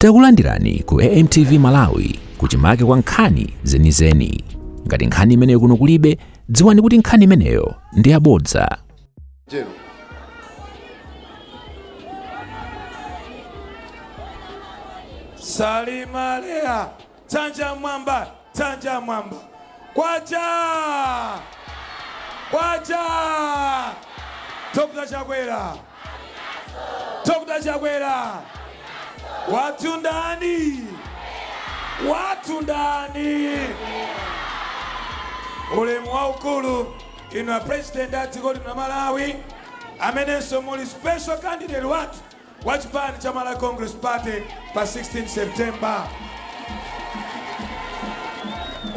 Takulandirani ku AMTV Malawi kuchimake kwa nkhani zenizeni. Ngati nkhani imeneyo kuno kulibe, dziwani kuti nkhani imeneyo ndi yabodza. Salima lea, tanja mwamba, tanja mwamba. Kwacha! Kwacha! Tokuta chakwera. Tokuta chakwera. Watu ndani. Watu ndani. Ulemu wa ukulu ino president atikoli na Malawi amenenso muli special candidate watu wachipani cha Malawi Congress Party pa 16 September.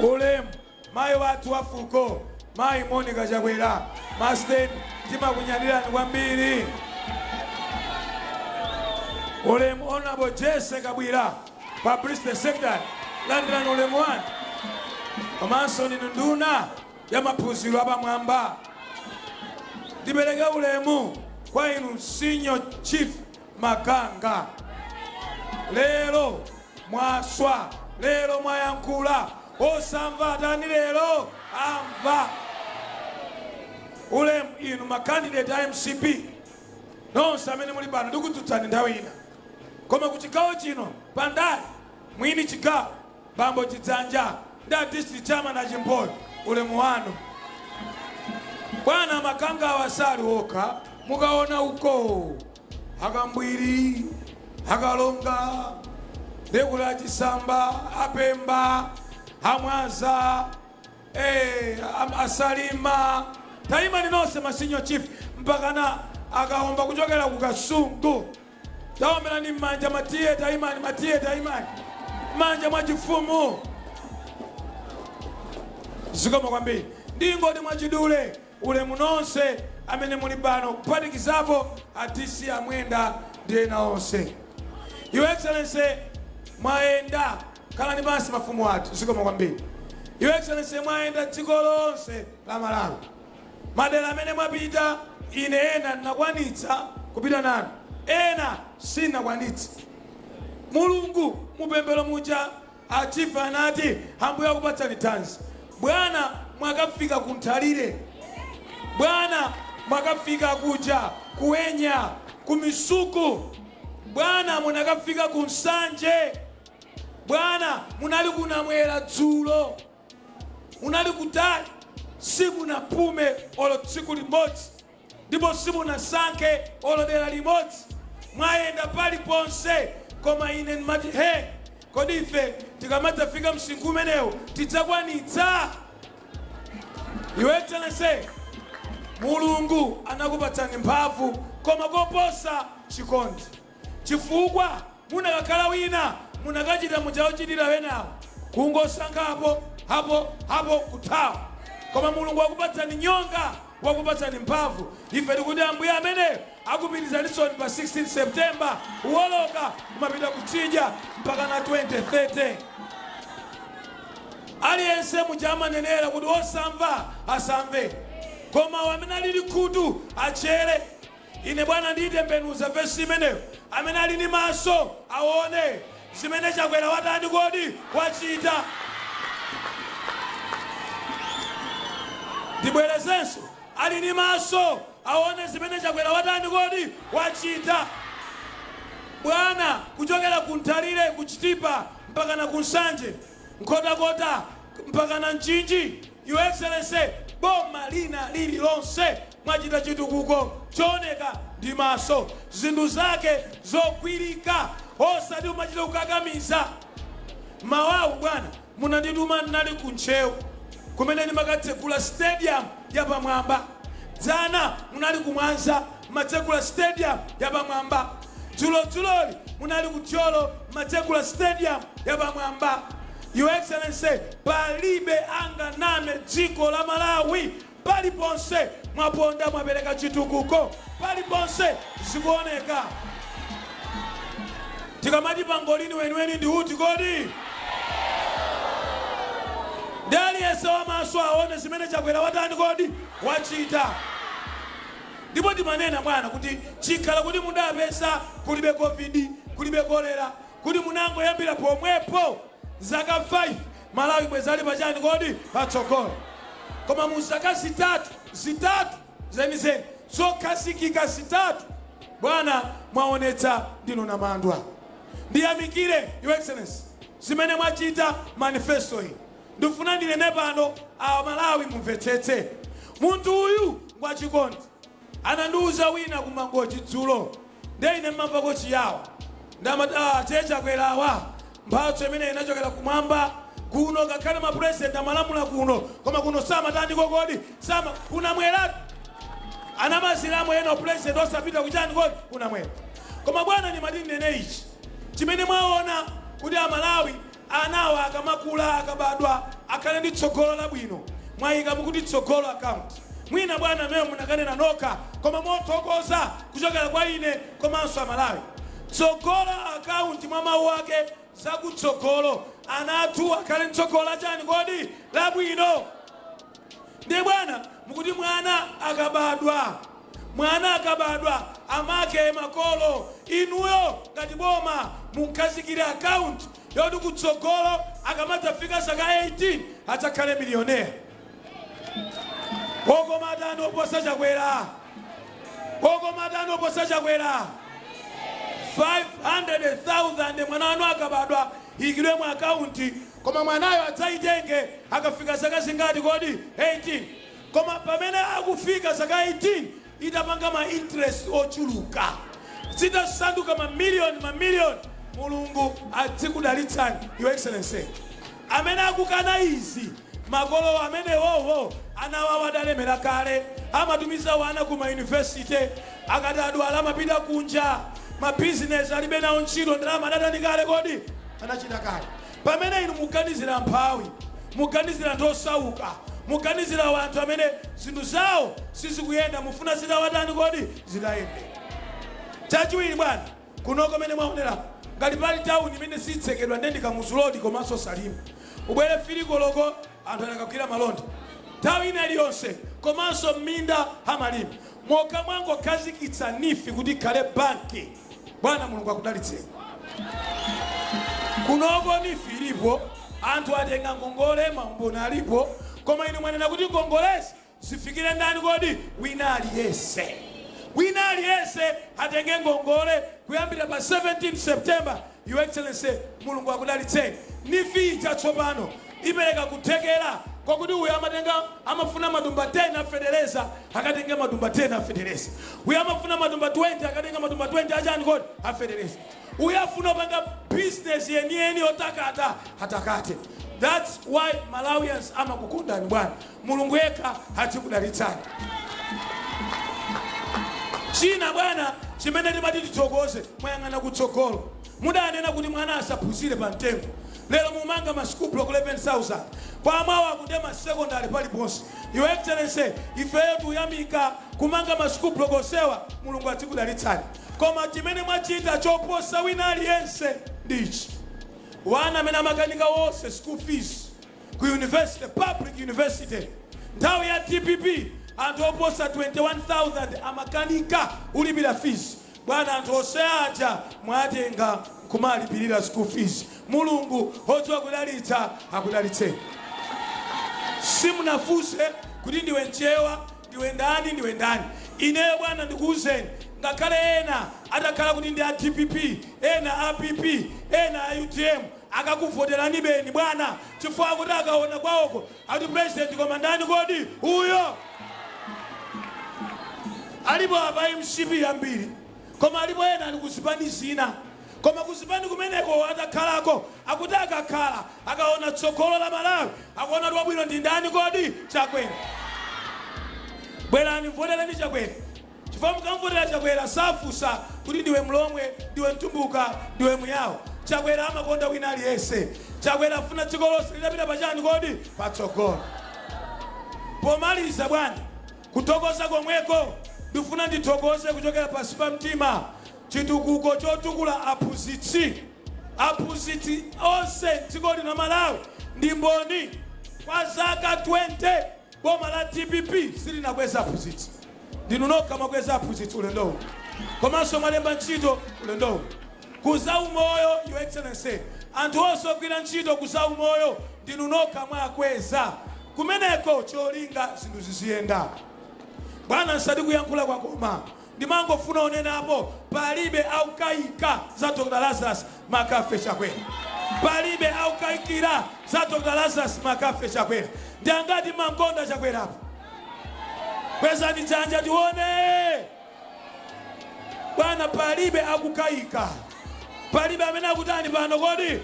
Ulemu mayi watu wafuko, mayi Monica Chakwera, Masten tima kunyadira ni kwambiri. Ulemu honorable Jesse Kabwira, publicity sector, London ulemu wanu. Komanso ni nduna ya mapuziro abamwamba. Ndibereka ulemu kwa inu senior chief Makanga. Lero mwaswa, lero mwayankula, osamva tani lero amva. Ulemu inu makandidate MCP. Nonsa amene muli pano ndikutsutsani nthawi ina. Koma kuchigawo chino pandali mwini chigawo Bambo Chidzanja nda district chairman na Chimpolo ulemu wanu. Bwana Makanga awasali woka mukaona uko Hakambwiri, Hakalonga, Dekula Chisamba, Apemba, Hamwaza, Salima. Taima ninose masinyo chief mpakana akaomba kuchokera ku Kasungu. Taomera ni manja matie taimani, matie taimani. Manja mwachifumu. Zikoma kwambiri. Ndingoti mwachidule ule munonse amene muli pano kupatikizapo atisi amwenda ndiye naonse. Your Excellency mwaenda kala ni basi mafumu watu. Zikoma kwambiri. Your Excellency mwaenda dziko lonse la Malawi. Madera amene mwapita ine ena nakwanitsa kupita nanu. Ena sina kwanitsa. Mulungu mupembelo muja achifa nati hambuya kupatsani tanzi. Bwana mwakafika kuntalire. Bwana mwakafika kuja kuenya kumisuku. Bwana munakafika kunsanje. Bwana munali kunamwera dzulo. Munali kutali siku na pume olo tsiku limodzi. Ndipo siku na sanke olo dera limodzi. Mwaenda pali ponse koma ine mati kodi ife tikamata fika msinkhu umenewu tidzakwanitsa. Your Excellency Mulungu anakupatsani mphamvu koma koposa chikondi. Chifukwa munakakhala wina munakachita muchachitira wenawo kungosankhapo hapo kuthawa. Koma Mulungu akupatsani nyonga, wakupatsani mphamvu. Ife tikuti ambuye amene akupitizaniso pa 16 September uwoloka kumapita kuchija mpaka na 2030. Aliyense mujama nenera kuti osamva asamve. Koma wamene alili khutu achere. Ine Bwana nditembenuza verse imeneyo. Amene ali ndi maso aone zimene Chakwera watani kodi wachita. Ndibwerezenso ali ndi maso aone zimene Chakwera watani kodi wachita. Bwana kuchokera kuntalire kuchitipa mpaka na kunsanje nkhotakota mpaka na Mchinji. Your Excellency boma lina lili lonse mwachita chitukuko choneka ndi maso. Zinthu zake zokwirika osati umachita kukakamiza. Mawawu Bwana munandituma nali kunchewu kumene ndimakatsekula stadium ya pamwamba. Dzana munali kumwanza matsekula stadium ya pamwamba. Dzuloli munali kucholo matsekula stadium ya pamwamba. Your Excellency palibe anganame dziko la Malawi paliponse mwaponda mwapereka chitukuko paliponse zikuoneka. Tikamati pangolini weniweni ndi uti kodi? Ndali yese wa maso aone zimene Chakwera watani kodi wachita. Ndipo timanena Bwana kuti chikhala kuti mudapesa kulibe COVID kulibe kolera kuti munango yambira pomwepo zaka 5 Malawi bwezali pachani kodi patsogolo. Koma mu zaka zitatu zenizeni zokhazikika zitatu bwana mwaonetsa ndinu namandwa. Ndiyamikire Your Excellency zimene mwachita manifesto iyi. Ndifuna ndinene pano Malawi mumvetsetse. Munthu uyu ngwachikondi anandiuza wina kumangochi dzulo ndeine mmamvako chiyawa ndamati chechakwerawa mphatso imene inachokera kumwamba kuno ngakhale mapresident amalamula kuno koma kuno samatani kodi sama kunamweratu anamaziramo eno president osapita kuchani kodi kunamwera. Koma bwana ndimati ndinene ichi chimene mwaona kuti Amalawi anawo akamakula akabadwa akhale ndi tsogolo labwino mwayika mukuti tsogolo account. Mwina bwana meyo munakanena noka koma mothokoza kuchokera kwa ine komanso Amalawi. Tsogolo account mwa mawu ake zakutsogolo anathu akhale tsogolo chani kodi labwino. Ndi bwana mukuti mwana akabadwa amake makolo inuyo ngati boma munkazikire account yoti kutsogolo akamatafika zaka 18 adzakhale milionea. Okomatano oposa chakwera 500,000 mwana wanu akabadwa ikidwe mu akaunti koma mwanayo adzaitenge akafika zaka zingati kodi 18. Koma pamene akufika zaka 18 itapanga ma interest ochuluka zitasanduka mamiliyoni. Mulungu adzikudalitsani Your Excellency. Amene akukana izi makolo amene wowo anawawalemera kale amatumiza wana kuma university akati adwala amapita kunja ma business alibe nawo ntchito ndalama adatani kale kodi anachita kale. Pamene inu muganizira mphawi muganizira ndosauka muganizira wanthu amene zinthu zawo sizikuyenda mufuna zitawatani kodi zitayende. Chachiwiri bwana kunoko mene mwaonera ngati pali town imene sitsekedwa ndendika muzulodi komanso Salima ubwere filikoloko anthu anakakwira malonda nthawi ina iliyonse komanso m'minda hamalima moka mwango khazikitsa nifi kuti khale banki. Bwana Mulungu akudalitseni. Kunoko nifi ilipo anthu atenga ngongole maumboni alipo koma inu mwanena kuti ngongolezi zifikire ndani kodi wina aliyese atenge ngongole kuyambira pa 17 September. Your Excellency Mulungu akudalitseni. Nifi itatsopano ipereka kuthekera kwakuti uyo amafuna madumba 10 afedereza akatenge madumba 10 afedereza. Uyo amafuna madumba 20 akatenga madumba 20 achani kodi afedereza. Uyo afuna panga business yeni otakata atakate. That's why Malawians amakukundani bwana. Mulungu yekha atikudalitsani. China bwana chimene timati tithokoze mwayang'ana kutsogolo. Mudanena kuti mwana asaphunzire pa mtengo. Lero mumanga ma school block 11,000. Pamwawa kudema secondary paliponse. Your Excellency ifeyo tuyamika kumanga ma school block osewa Mulungu atikudalitsani. Koma chimene mwachita choposa wina aliyense ndichi. Wana amene amakanika wonse school fees ku university public university nthawi ya DPP anthu oposa 21,000 amakanika ulipira fees. Bwana anthu oseaja mwatenga kumalipirira school fees. Mulungu odziwa kudalitsa akudalitseni. Simunafuse kuti ndiwe nchewa ndiwe ndani. Ineyo bwana ndikuuzeni ngakhale ena atakhala kuti ndi a DPP ena APP ena a UTM akakuvoterani beni bwana chifukwa kuti akaona kwawoko ati president koma ndani kodi uyo. Alipo apa MCP yambiri koma alipo ena anikuzipani zina koma kuzipani kumeneko atakhalako akuti akakhala akaona tsogolo la Malawi akaona lwabwino ndi ndani kodi Chakwera. Bwerani voterani Chakwera chifukwa mukamvotera Chakwera safusa kuti ndiwe Mlomwe ndiwe Mtumbuka ndiwe Muyawo. Chakwera amakonda wina aliyese. Chakwera afuna dziko lonse lidapita pachani kodi patsogolo. Pomaliza bwana kutokoza komweko ndifuna ndithokoze kuchokera pasi pa mtima chitukuko chotukula aphunzitsi onse dziko lino Malawi ndi mboni kwa zaka 20 boma la DPP silinakweza aphunzitsi. Ndinu nokha mwakweza aphunzitsi ulendo komanso malemba ntchito ulendo. Kuzau moyo, Your Excellency. And also gwira ntchito kuzau moyo ndinunoka mwakweza. Kumeneko cholinga zinthu ziziyenda. Bwana nsadi kuyankhula kwa koma. Ndimangofuna onena apo palibe aukaika za Dr. Lazarus Makafe Chakwera. Palibe aukaikira za Dr. Lazarus Makafe Chakwera. Ndiangati mangonda Chakwera hapo. Kweza ni chanja tione. Bwana palibe akukaika. Palibe amena kutani pano kodi.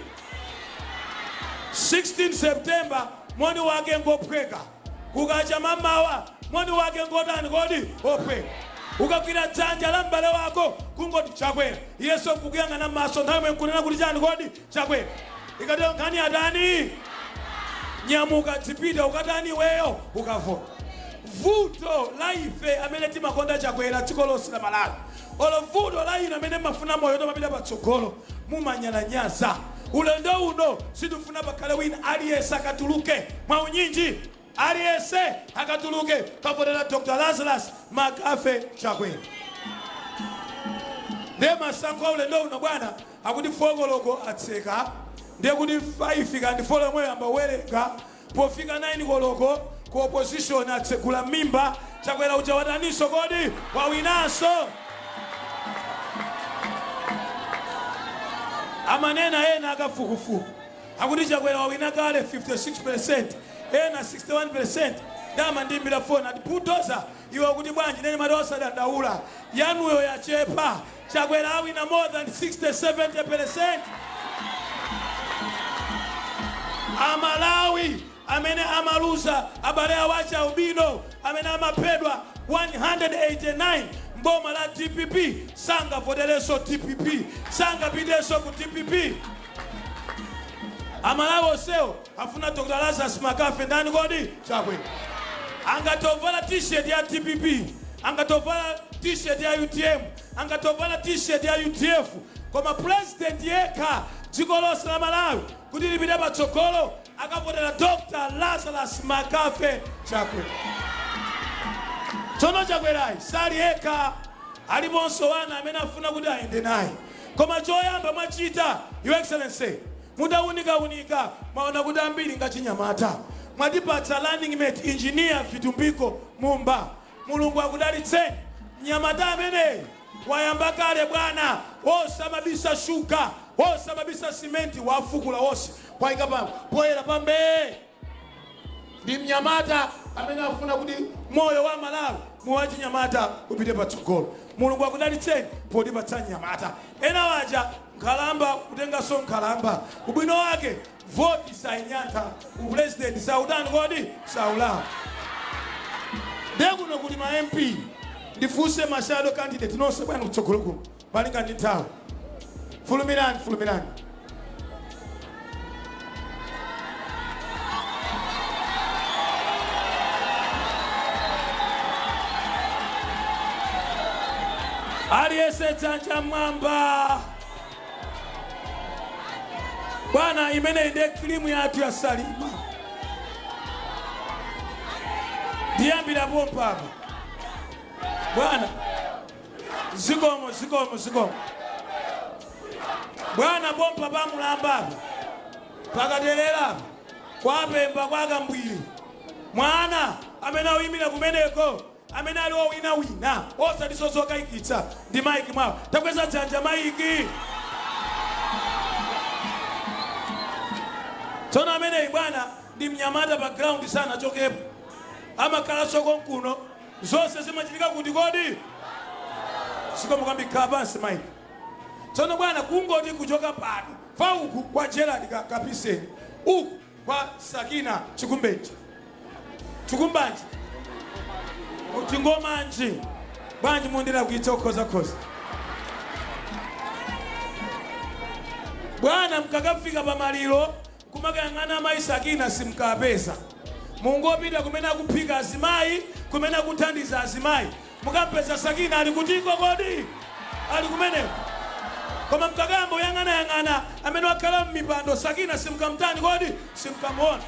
16 September mwani wake ngopweka. Kukacha mamawa mwani wake ngodani kodi opweka. Ukakwira chanja la mbale wako kungoti Chakwera. Yesu kukuyangana maso nthawe nkunena kuti chani kodi Chakwera. Ikatero nkhani adani nyamuka tipita ukadani weyo ukavota. Vuto la ife amene timakonda Chakwera dziko lonse la Malawi. Olo vuto la ino amene mafuna moyo tomapita patsogolo mumanyalanyaza. Ulendo uno situfuna pakhale wina aliyese akatuluke mwa unyinji. Aliyese akatuluke kavotera Dr. Lazarus Makafe Chakwera. Ndema sankho ulendo uno bwana akuti fogoloko atseka. Ndiye kuti 5 kandi folo moyo amba wereka pofika 9 koloko ku opposition atsekula mimba Chakwera uja wataniso kodi wawinaso. Amanena ena akafukufuku akuti Chakwera wawina kale 56%. Ena 61%. Dama ndimbira phone ati bulldozer iwe kuti bwanji nene madosa dandaula yanuyo yachepa. Chakwera awina more than 60-70%. Amalawi amene amaluza abale awacha ubino amene amapedwa 189 mboma la DPP sanga votereso DPP sanga pideso ku DPP. Amalawi oseo afuna Dr. Lazarus Makafe ndani kodi Chakwera. Angatovala t-shirt ya DPP, angatovala t-shirt ya UTM, angatovala t-shirt ya UTF. Koma president yeka dziko lonse la Malawi kuti lipite patsogolo akavotera Dr. Lazarus Makafe Chakwera. Tsono Chakwera sali yeka aliponso wana amene afuna kuti ayende naye. Koma choyamba mwachita Your Excellency mudaunika maona kuti ambiri ngachinyamata. Mwatipatsa landing mate engineer Vitumbiko Mumba. Mulungu akudalitseni. Nyamata amene wayamba kale bwana osamabisa shuka osamabisa simenti wafukula wose kwaika pamwe poyera pambe. Ndi mnyamata amene afuna kuti moyo wa Malawi muwachi nyamata upite patsogolo. Mulungu akudalitseni potipatsa nyamata. Ena waja nkhalamba kutenga so nkhalamba ubwino wake vote sainyanta upresident saudani kodi saula. Ndekuno kuti ma MP ndifuse mashado candidate nonse bwana kutsogolo kuno balinga ndi nthawi. Fulumirani. Aliyese chanja mwamba. Bwana imene inde krimu yatu ya Salima. Ndiyambira pompa hapa. Bwana zikomo. Bwana pompa pamulamba hapa. Pakadelera kwapemba kwakambwiri. Mwana amene awimira kumeneko amene aliwo wina osatisosoka ikitsa ndi maiki mwawo. Takweza dzanja maiki. Tsono amene bwana ndi mnyamata background sana chokepo. Amakhala soko nkuno zonse zimachitika kuti kodi sikomo kwambi kapansi maiki. Tsono bwana kungoti kuchoka pano fa uku kwa Gerald Kapiseni uku kwa Sakina Chikumbanji utingomanji banji mundira kuitsa koza bwana mkakafika pamaliro kumakayang'ana mayi Sakina simkapeza. Mungopita kumena kuphika azimayi kumena kuthandiza azimayi mukapeza Sakina ali kutiko kodi ali kumene. Koma mkagambo yang'ana amene wakhala mmipando Sakina simkamtani kodi simkamuona.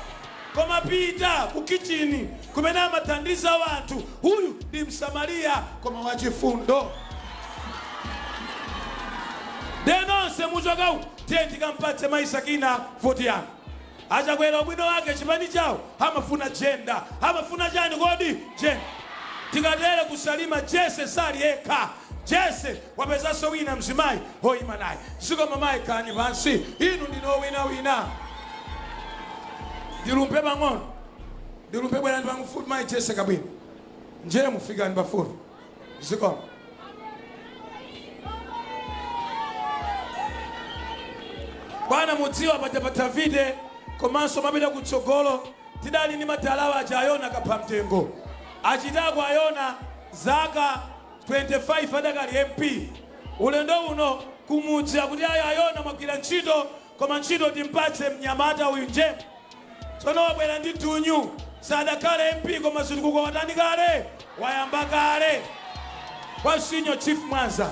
Koma pita ku kitchen kumena amathandiza wanthu huyu ndi Msamaria koma wachifundo. denonse muchokau tenti kampatse maisakina 40 yana achakwera ubwino wake chipani chawo amafuna jenda amafuna chani kodi jenda tikatele kusalima Jese sali eka Jese wapezaso wina mzimayi hoima naye ziko mamayi kani pansi inu ndino wina dilumpe bang'ono dilumpe bwera ndi bangufupi mayi Jese kabwino njere mufika ndi bafupi ziko bwana mudziwa pachapata vide komanso mapita kutsogolo tidali ni matalawa achayona kapamtengo achitako ayona zaka 25 adakali MP ulendo uno kumudzi kuti ayo ayona magwira ntchito koma ntchito timpatse mnyamata uyu nje tsono wabwera ndi tunyu sadakale MP koma zilikuko watani kale wayamba kale kwa sinyo chief Mwanza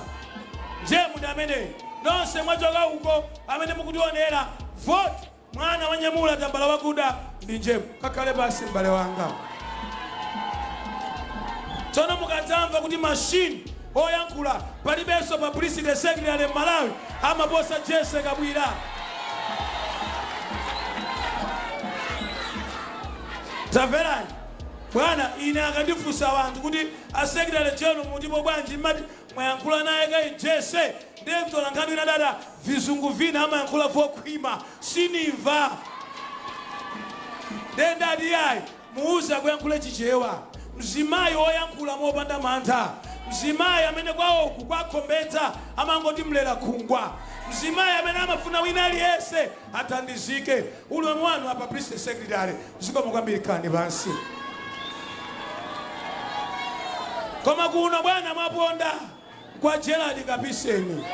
nje muda amene nonse mwachoka uko amene mukutionera vote mwana wanyamula tambala wakuda ndi njemu kakale basi mbale wanga tsono mukadzamva kuti machine oyankhula palibenso publicity secretary Malawi amaposa Jese kabwira taverani bwana ine akandifunsa wanthu kuti a secretary general mulipo bwanji mmati mwayankhula naye kai Jese ndiye mtola nkhani wina dada vizungu vina amayankhula vokhwima sinimva ndendati yayi muuza kuyankhula chichewa mzimayi oyankhula mopanda mantha mzimayi amene kwawoku kwakhombedza amangoti mlera khungwa mzimayi amene amafuna wina aliyense athandizike ulemu wanu apa publicity secretary zikomo kwambiri kani pansi koma kuno bwana mwaponda kwa Gerald Kapiseni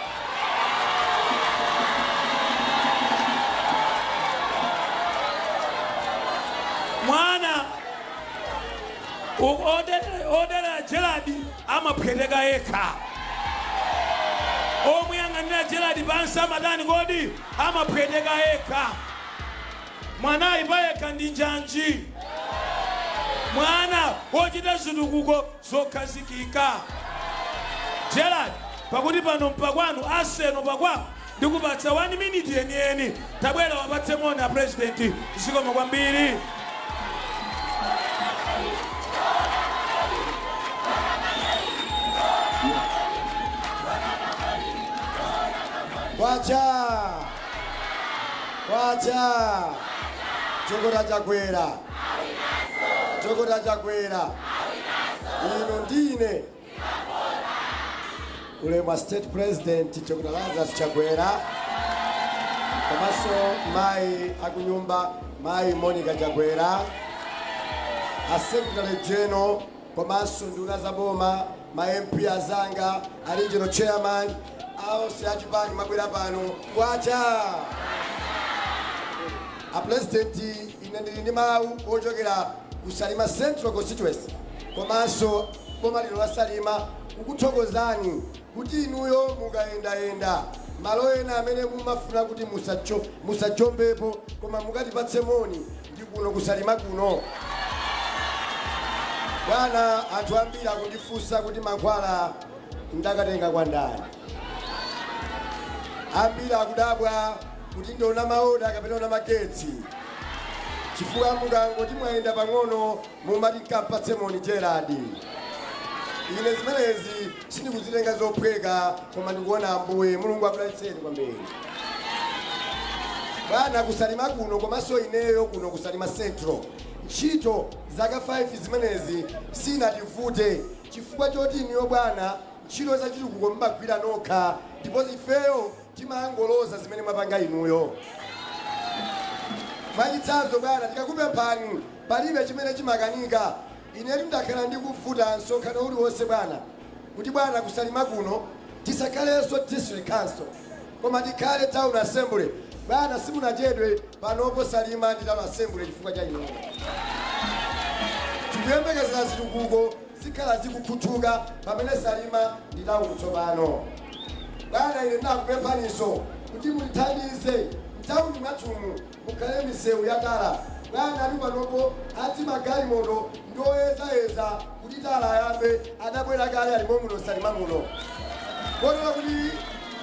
mwana odera Gerald amapweteka eka omuyang'anira Gerald pansi amadani kodi amapweteka eka mwanayi payekha ndi njanji mwana wochita zitukuko zokhazikika Gerald pakuti pano mpakwanu aseno pakwako ndikupatsa 1 minute yeniyeni tabwera wapatse moni a president zikomo kwambiri Wacha chokota chakwera ino ndine ulemu state president chokota Lazarus chakwera komanso mayi akunyumba mayi Monica chakwera a secretary general komanso nduna zaboma ma MP azanga a regional chairman awonse achipani mabwera pano kwacha a president ine ndili ndi mawu ochokera ku Salima Central Constituency komanso boma lino la Salima kukuthokozani kuti inuyo mukayendayenda malo ena amene mumafuna kuti musajombepo koma mukatipatse moni ndi kuno ku Salima kuno bwana anthu ambiri akundifunsa kuti mankhwala ndakatenga kwa ndani ambiri akudabwa kuti ndiona maoda kapena ona magetsi chifukwa mukangoti mwayenda pang'ono mumati nkampatse moni Gerald ine zimenezi sindikuzitenga zophweka koma ndikuona Ambuye Mulungu akudalitseni kwambiri bwana ku Salima kuno komanso ineyo kuno ku Salima Central ntchito zaka 5 zimenezi sinativute chifukwa choti iniyo bwana ntchito zachitukuko mbagwira nokha ndipo ifeyo timangoloza zimene mwapanga inuyo mwachitsanzo bwana tikakupemphani palibe chimene chimakanika ine ndakhala ndikuvuta msonkhano uliwonse bwana kuti bwana ku Salima kuno tisakhalenso district council koma tikhale town assembly bwana simunachedwe panopo Salima ndi town assembly chifukwa cha inuyo tikuyembekezera zitukuko zikhala zikukhuthuka pamene Salima ndi town tsopano bwana ine ndakupemphaninso kuti mutithandize mtawuni mwathumu mukhale misewu yatala bwana ali panopo adzi magalimoto ndoyezayeza kuti tala ayambe adabwera kale alimo muno Salima muno kotero kuti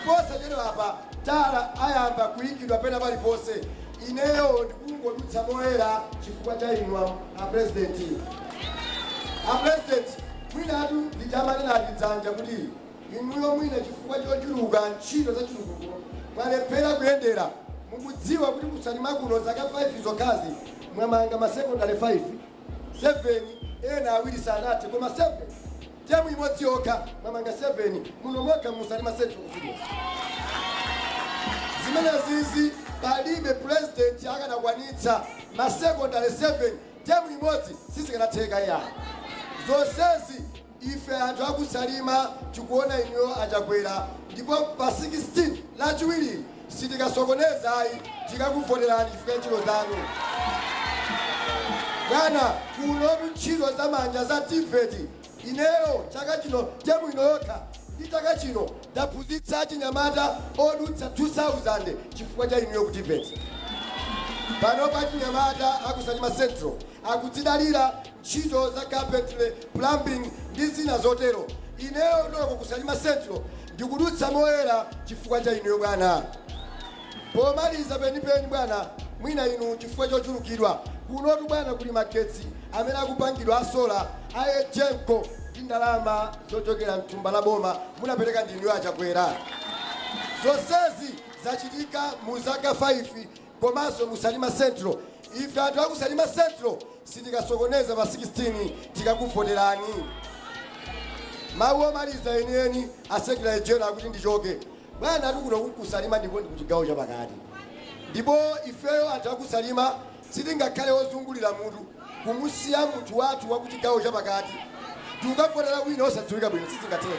posa chero apa tala ayamba kuyikidwa pena pali pose ineyo ndikungodutsa moyera chifukwa cha inu a president mwinatu ndichamanena atidzanja kuti inuyo mwina chifukwa chochuluka ntchito za chitukuko mwalephera kuyendera mukudziwa kuti kusalima kuno zaka 5 zokhazi mwamanga masekondari 5 7 ena awiri sanathe koma 7 temu imodzi yokha mwamanga 7 muno mwakha musalima central kuchuluka zimenezizi palibe president akanakwanitsa masekondari 7 temu imodzi sizikanatheka yayo zonsezi ife anthu akusalima tikuona inuyo achakwera ndipo pa 16 lachiwiri sitikasokoneza ayi tikakuvoterani chifukwa ntchito zanu bwana kunotu ntchito za manja za TVET ineyo chaka chino temu ino yokha ndi chaka chino ndaphunzitsa achinyamata odutsa 2000 chifukwa cha inuyo ku TVET pano pa chinyamata akusalima central akudzidalira ntchito za carpentry plumbing ndi zina zotero ineyo ndoko kusalima central ndikudutsa moyera chifukwa cha inuyo bwana pomaliza penipeni bwana mwina inu chifukwa chochulukidwa kunotu bwana kuli magetsi amene akupangidwa asola ayejenko ndi ndalama zochokera mthumba la boma munapereka ndi inuyo achakwera zonsezi zachitika mu zaka 5 komanso musalima central ife anthu akusalima central sitikasokoneza pa 16 tikakuvoterani mawu omaliza enieni asekretary general akuti ndichoke bwana atikuno kusalima ndipo ndi kuchigawo chapakati ndipo ifeyo anthu akusalima sitingakhale ozungulira munthu kumusiya munthu wathu wa kuchigawo chapakati tikukavotera wina osadziwika bwino sizingatheke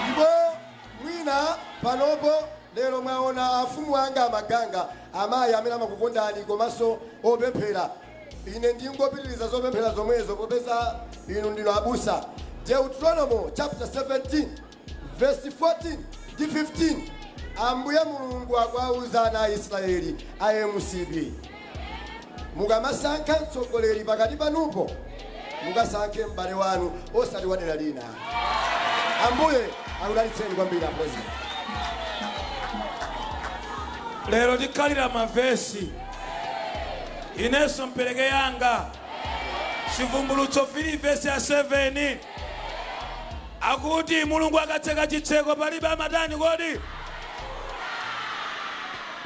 ndipo mwina panopo lero mwaona afumu anga amaganga amayi amene amakukondani komanso opemphera ine ndingopitiriza zopemphera zomwezo popeza inu ndino abusa Deuteronomy chapter 17 verse 14 ndi 15 ambuye mulungu akuwauza ana a Israeli a MCB mukamasankha mtsogoleri pakati panupo mukasankhe m'bale wanu osati wadera lina ambuye akudalitseni kwambiri president lero tikhalira mavesi ineso mpereke yanga chivumbulutso 3 vesi ya 7 akuti mulungu akatseka chitseko palibe amadani kodi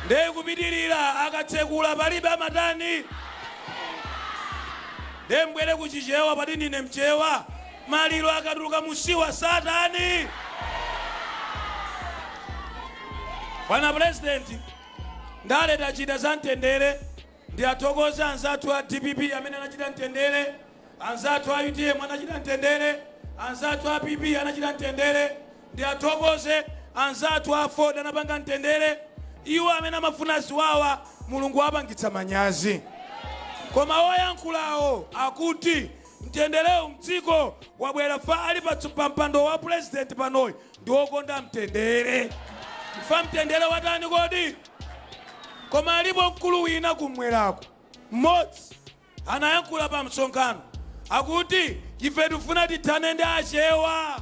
ndeye kupitirira akatsekula palibe amadani ndeye mbwere kuchichewa pati ndine mchewa maliro akatuluka musiwa satani bwana president ndaleta chita za mtendere ndi athokoze anzathu a DPP amene anachita mtendere anzathu a UTM anachita mtendere anzathu a PP anachita mtendere ndi athokoze anzathu a Ford anapanga mtendere iwo amene amafuna ziwawa mulungu apangitsa manyazi koma oyankhulawo akuti mtenderewu mdziko wabwera fa ali pa mpando wa president panoyi ndi wokonda mtendere mfa mtendere watani kodi koma alipo mkulu wina kumwerako mmodzi anayankhula pa msonkhano akuti ife tifuna tithane ndi achewa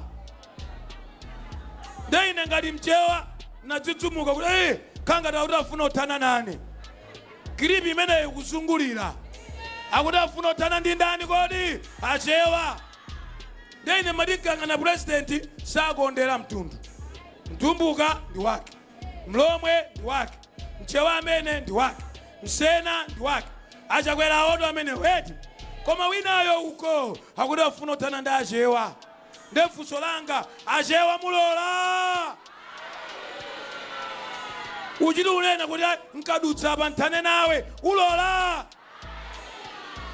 ndeine ngati mchewa nadzidzumuka kuti khanga tauti afuna uthana nane kiripi imeneyo kuzungulira akuti afuna uthana ndi ndani kodi achewa ndeine matikangana president sakondera mtundu mtumbuka ndi wake mlomwe ndi wake mchewa amene ndi wake msena ndi wake achakwera aoto amene weti koma winayo uko akuti afuna uthana ndi achewa ndefunso langa achewa mulola uchiti unena kuti nkadutsa apa nthane nawe ulola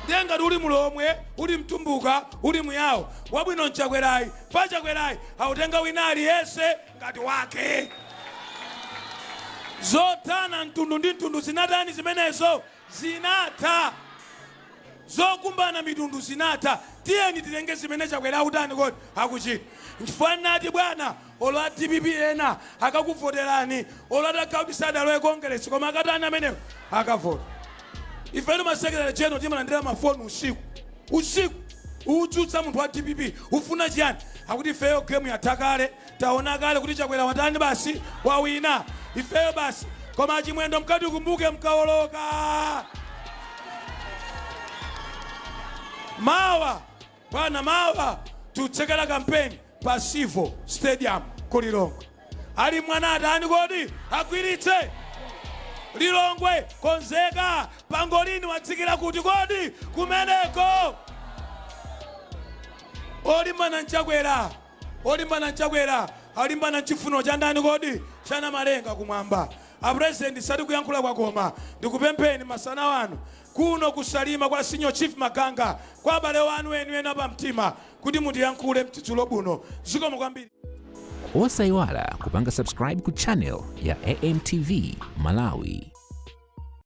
ndiye ngati uli mulomwe uli mtumbuka uli muyawo wabwino nchakwerayi pachakwerayi autenga wina aliyense ngati wake zothana mtundu ndi mtundu zinatani zimenezo zinatha zokumbana mitundu zinatha tiyeni titenge zimene chakwera utani kodi akuchita nchifukwa nati bwana olo a DPP ena akakuvoterani olo atakauti sadalowe kongresi koma akatani amenewo akavota ifenu masekretary general timalandira mafoni usiku udzutsa munthu wa DPP ufuna chiyani akuti ifeyo gemu yathakale taona kale kuti chakwera watani basi wawina ifeyo basi koma Chimwendo mkati kumbuke mkaoloka mawa bwana mawa tutsekera kampeni pasivo stadium kulilongwe ali mwana atani kodi agwiritse Lilongwe konzeka pangolini watsikira kuti kodi kumeneko olimbana nchakwera alimbana nchifuno cha ndani kodi chana malenga kumwamba a president sadi kuyankhula kwa koma ndikupempheni masana wanu kuno kusalima kwa senior chief Makanga kwa bale wanu enu pa mtima kuti mutiyankhule mtitsulo buno zikomo kwambiri. Osayiwala kupanga subscribe ku channel ya AMTV Malawi.